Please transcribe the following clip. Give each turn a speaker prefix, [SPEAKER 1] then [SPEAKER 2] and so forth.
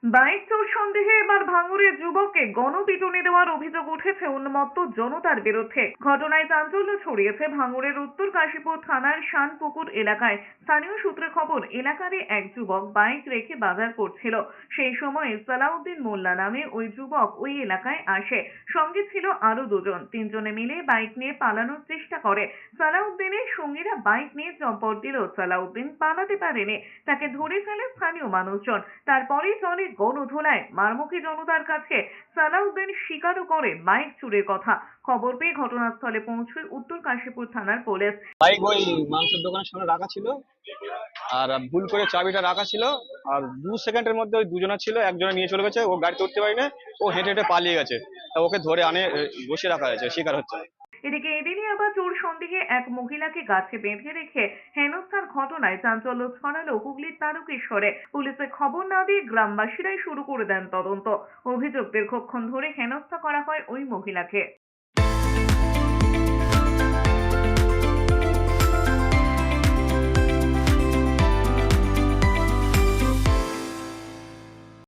[SPEAKER 1] Bike চোর সন্দেহে এবার ভাঙড়ের যুবককে গণপিটুনি দেওয়ার অভিযোগ উঠেছে উন্মত্ত জনতার বিরুদ্ধে। ঘটনায় চাঞ্চল্য ছড়িয়েছে ভাঙড়ের উত্তর কাশীপুর থানার শানপুকুর এলাকায়। স্থানীয় সূত্রে খবর, এলাকারই এক যুবক বাইক রেখে বাজার করছিল। সেই সময় সালাউদ্দিন মোল্লা নামে ওই যুবক ওই এলাকায় আসে। সঙ্গে ছিল আরো দুজন। তিনজনে মিলে বাইক নিয়ে পালানোর চেষ্টা করে। সালাউদ্দিনের সঙ্গীরা বাইক নিয়ে চম্পট দিল। সালাউদ্দিন পালাতে পারেনি, তাকে ধরে ফেলে স্থানীয় মানুষজন। তারপরে চলে গণধোলায়। মারমুখী জনতার কাছে সালাউদ্দিন স্বীকারও করে বাইক চুরির কথা। খবর পেয়ে ঘটনাস্থলে পৌঁছয় উত্তর কাশীপুর থানার পুলিশ।
[SPEAKER 2] বাইক ওই মাংসের দোকানের সামনে রাখা ছিল, আর ভুল করে চাবিটা রাখা ছিল। আর 2 সেকেন্ডের মধ্যে ওই দুজনা ছিল, একজনে নিয়ে চলে গেছে, ও গাড়িতে উঠতে পারিনি, ও হেঁটে হেঁটে পালিয়ে গেছে। তা ওকে ধরে আনে বসিয়ে রাখা হয়েছে, স্বীকার হচ্ছে না।
[SPEAKER 1] এদিকে এদিনই আবার চোর সন্দেহে এক মহিলাকে গাছে বেঁধে রেখে হেনস্থার ঘটনায় চাঞ্চল্য ছড়ালো হুগলির তারকেশ্বরে। পুলিশে খবর না দিয়ে গ্রামবাসীরাই শুরু করে দেন তদন্ত। অভিযোগ, দীর্ঘক্ষণ ধরে হেনস্থা করা হয় ওই মহিলাকে।